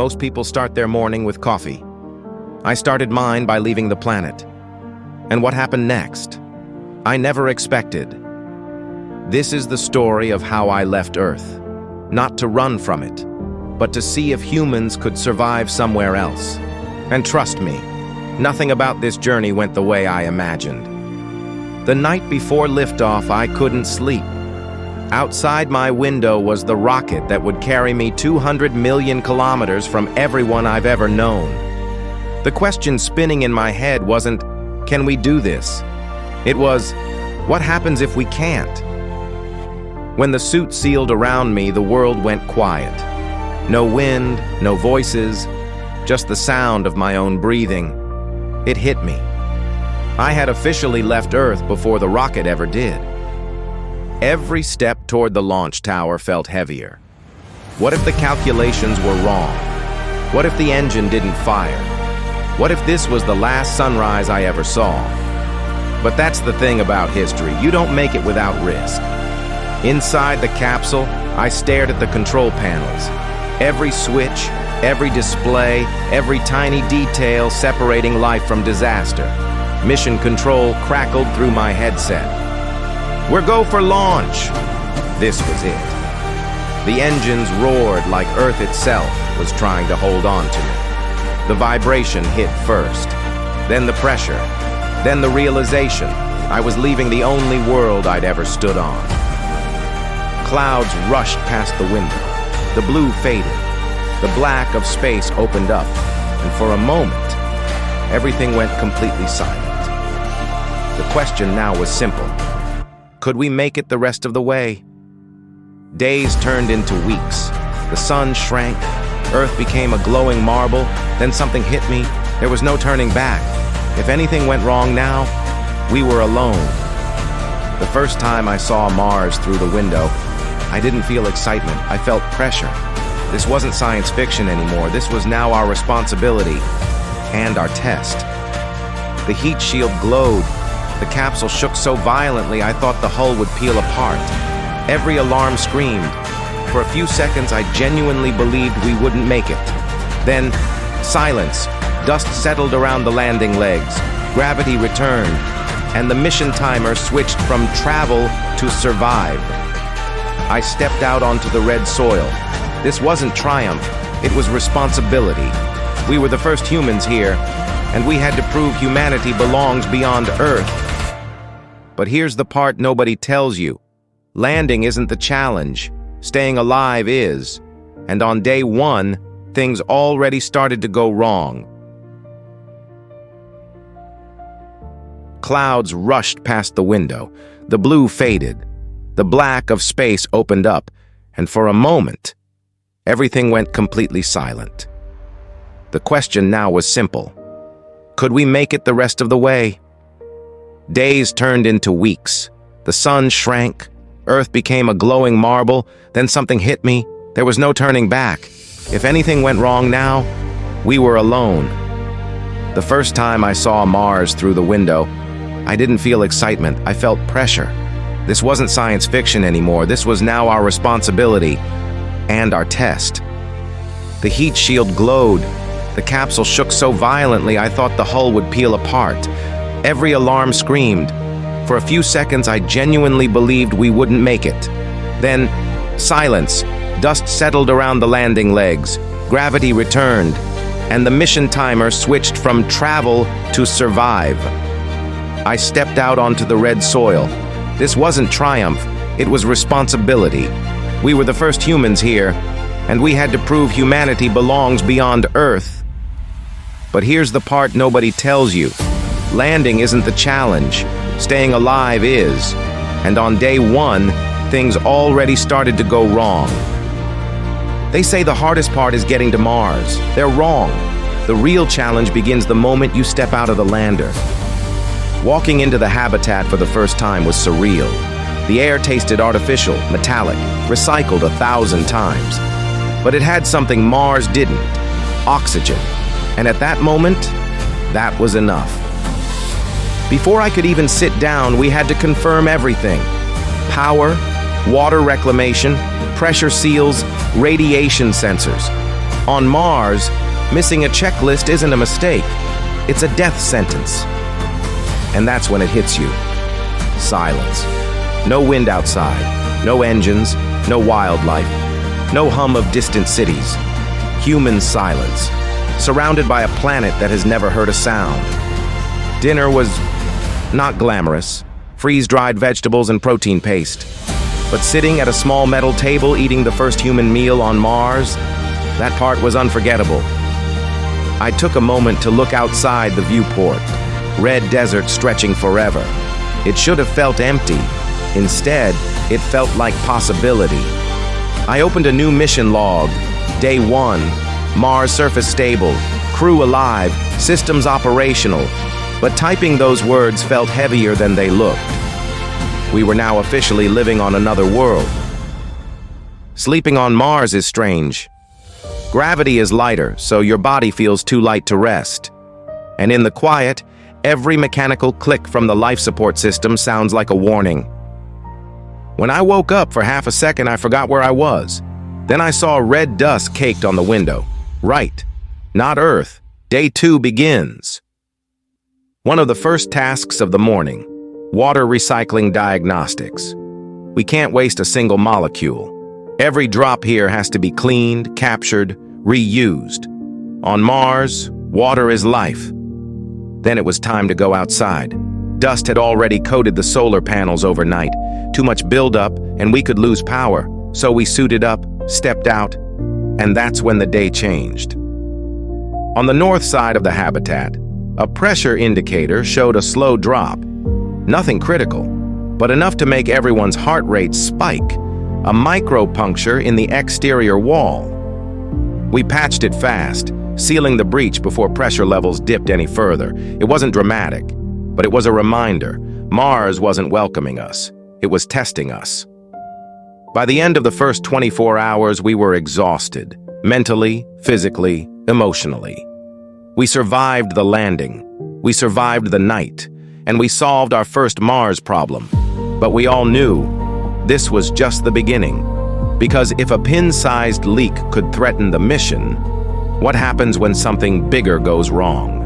most people start their morning with coffee. I started mine by leaving the planet. And what happened next? I never expected. This is the story of how I left Earth. Not to run from it, but to see if humans could survive somewhere else. And trust me, nothing about this journey went the way I imagined. The night before liftoff, I couldn't sleep. Outside my window was the rocket that would carry me 200 million kilometers from everyone I've ever known. The question spinning in my head wasn't, can we do this? It was, what happens if we can't? When the suit sealed around me, the world went quiet. No wind, no voices, just the sound of my own breathing. It hit me. I had officially left Earth before the rocket ever did. Every step toward the launch tower felt heavier. What if the calculations were wrong? What if the engine didn't fire? What if this was the last sunrise I ever saw? But that's the thing about history. You don't make it without risk. Inside the capsule, I stared at the control panels. Every switch, every display, every tiny detail separating life from disaster. Mission control crackled through my headset. We're go for launch! This was it. The engines roared like Earth itself was trying to hold on to me. The vibration hit first, then the pressure, then the realization I was leaving the only world I'd ever stood on. Clouds rushed past the window. The blue faded. The black of space opened up, and for a moment, everything went completely silent. The question now was simple. Could we make it the rest of the way? Days turned into weeks. The sun shrank. Earth became a glowing marble. Then something hit me. There was no turning back. If anything went wrong now, we were alone. The first time I saw Mars through the window, I didn't feel excitement. I felt pressure. This wasn't science fiction anymore. This was now our responsibility and our test. The heat shield glowed. The capsule shook so violently I thought the hull would peel apart. Every alarm screamed. For a few seconds, I genuinely believed we wouldn't make it. Then, silence. Dust settled around the landing legs. Gravity returned. And the mission timer switched from travel to survive. I stepped out onto the red soil. This wasn't triumph. It was responsibility. We were the first humans here, and we had to prove humanity belongs beyond Earth. But here's the part nobody tells you. Landing isn't the challenge. Staying alive is. And on day one, things already started to go wrong. Clouds rushed past the window. The blue faded. The black of space opened up, and for a moment, everything went completely silent. The question now was simple. Could we make it the rest of the way? Days turned into weeks. The sun shrank. Earth became a glowing marble. Then something hit me. There was no turning back. If anything went wrong now, we were alone. The first time I saw Mars through the window, I didn't feel excitement. I felt pressure. This wasn't science fiction anymore. This was now our responsibility and our test. The heat shield glowed. The capsule shook so violently I thought the hull would peel apart. Every alarm screamed. For a few seconds, I genuinely believed we wouldn't make it. Then, silence. Dust settled around the landing legs. Gravity returned. And the mission timer switched from travel to survive. I stepped out onto the red soil. This wasn't triumph. It was responsibility. We were the first humans here, and we had to prove humanity belongs beyond Earth. But here's the part nobody tells you. Landing isn't the challenge. Staying alive is. And on day one, things already started to go wrong. They say the hardest part is getting to Mars. They're wrong. The real challenge begins the moment you step out of the lander. Walking into the habitat for the first time was surreal. The air tasted artificial, metallic, recycled 1,000 times. But it had something Mars didn't: oxygen. And at that moment, that was enough. Before I could even sit down, we had to confirm everything: power, water reclamation, pressure seals, radiation sensors. On Mars, missing a checklist isn't a mistake. It's a death sentence. And that's when it hits you. Silence. No wind outside, no engines, no wildlife, no hum of distant cities. Human silence, surrounded by a planet that has never heard a sound. Dinner was not glamorous, freeze-dried vegetables and protein paste. But sitting at a small metal table eating the first human meal on Mars, that part was unforgettable. I took a moment to look outside the viewport, red desert stretching forever. It should have felt empty. Instead, it felt like possibility. I opened a new mission log. Day 1, Mars surface stable, crew alive, systems operational. But typing those words felt heavier than they looked. We were now officially living on another world. Sleeping on Mars is strange. Gravity is lighter, so your body feels too light to rest. And in the quiet, every mechanical click from the life support system sounds like a warning. When I woke up for half a second, I forgot where I was. Then I saw red dust caked on the window. Right, not Earth. Day 2 begins. One of the first tasks of the morning, water recycling diagnostics. We can't waste a single molecule. Every drop here has to be cleaned, captured, reused. On Mars, water is life. Then it was time to go outside. Dust had already coated the solar panels overnight. Too much buildup, and we could lose power. So we suited up, stepped out, and that's when the day changed. On the north side of the habitat, a pressure indicator showed a slow drop. Nothing critical, but enough to make everyone's heart rate spike. A micro-puncture in the exterior wall. We patched it fast, sealing the breach before pressure levels dipped any further. It wasn't dramatic, but it was a reminder. Mars wasn't welcoming us. It was testing us. By the end of the first 24 hours, we were exhausted, mentally, physically, emotionally. We survived the landing, we survived the night, and we solved our first Mars problem. But we all knew this was just the beginning. Because if a pin-sized leak could threaten the mission, what happens when something bigger goes wrong?